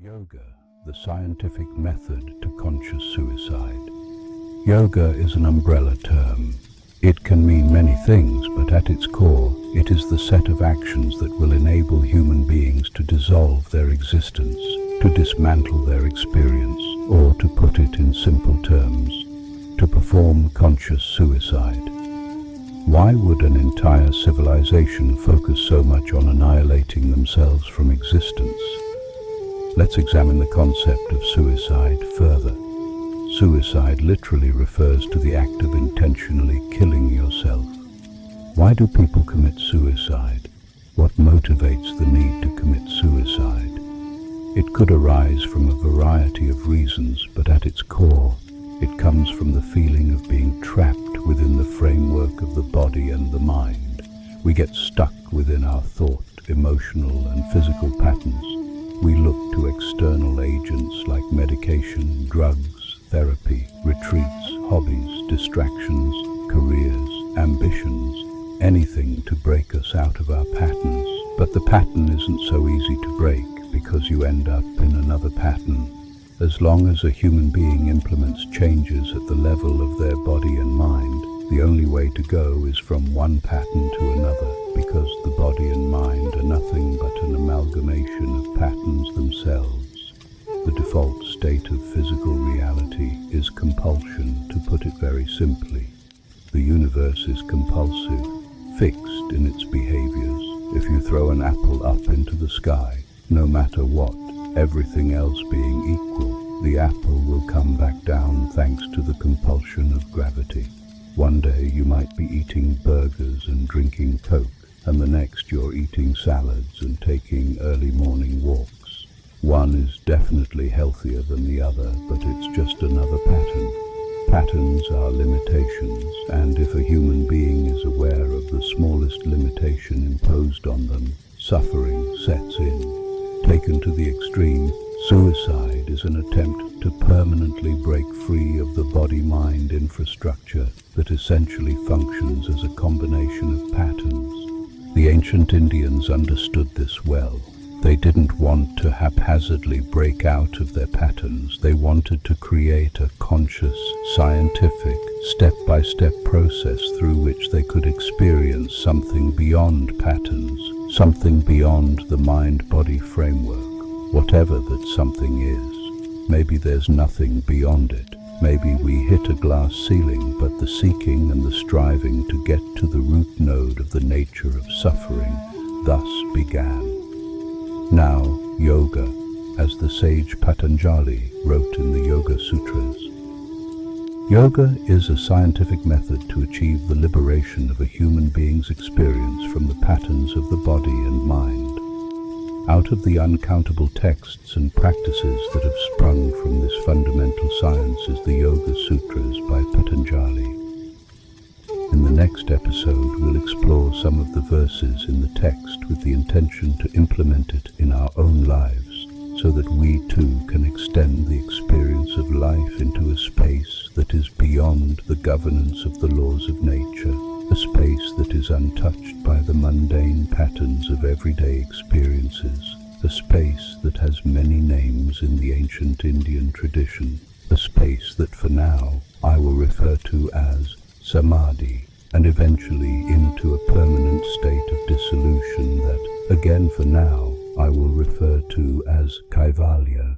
Yoga, the scientific method to conscious suicide. Yoga is an umbrella term. It can mean many things, but at its core, it is the set of actions that will enable human beings to dissolve their existence, to dismantle their experience, or to put it in simple terms, to perform conscious suicide. Why would an entire civilization focus so much on annihilating themselves from existence? Let's examine the concept of suicide further. Suicide literally refers to the act of intentionally killing yourself. Why do people commit suicide? What motivates the need to commit suicide? It could arise from a variety of reasons, but at its core, it comes from the feeling of being trapped within the framework of the body and the mind. We get stuck within our thought, emotional and physical patterns. We look to external agents like medication, drugs, therapy, retreats, hobbies, distractions, careers, ambitions, anything to break us out of our patterns. But the pattern isn't so easy to break because you end up in another pattern. As long as a human being implements changes at the level of their body and mind, the only way to go is from one pattern to another, because the body and mind are nothing but an amalgamation of patterns themselves. The default state of physical reality is compulsion, to put it very simply. The universe is compulsive, fixed in its behaviors. If you throw an apple up into the sky, no matter what, everything else being equal, the apple will come back down thanks to the compulsion of gravity. One day you might be eating burgers and drinking Coke, and the next you're eating salads and taking early morning walks. One is definitely healthier than the other, but it's just another pattern. Patterns are limitations, and if a human being is aware of the smallest limitation imposed on them, suffering sets in. Taken to the extreme, suicide is an attempt to permanently break free of the body-mind infrastructure that essentially functions as a combination of patterns. The ancient Indians understood this well. They didn't want to haphazardly break out of their patterns. They wanted to create a conscious, scientific, step-by-step process through which they could experience something beyond patterns, something beyond the mind-body framework, whatever that something is. Maybe there's nothing beyond it. Maybe we hit a glass ceiling, but the seeking and the striving to get to the root node of the nature of suffering thus began. Now, yoga, as the sage Patanjali wrote in the Yoga-sutras. Yoga is a scientific method to achieve the liberation of a human being's experience from the patterns of the body and mind. Out of the uncountable texts and practices that have sprung from this fundamental science is the Yoga-sutras by Patanjali. In the next episode, we'll explore some of the verses in the text with the intention to implement it in our own lives, so that we too can extend the experience of life into a space that is beyond the governance of the laws of nature, a space that is untouched by the mundane patterns of everyday experiences, a space that has many names in the ancient Indian tradition, a space that for now I will refer to as samadhi, and eventually into a permanent state of dissolution that, again for now, I will refer to as kaivalya.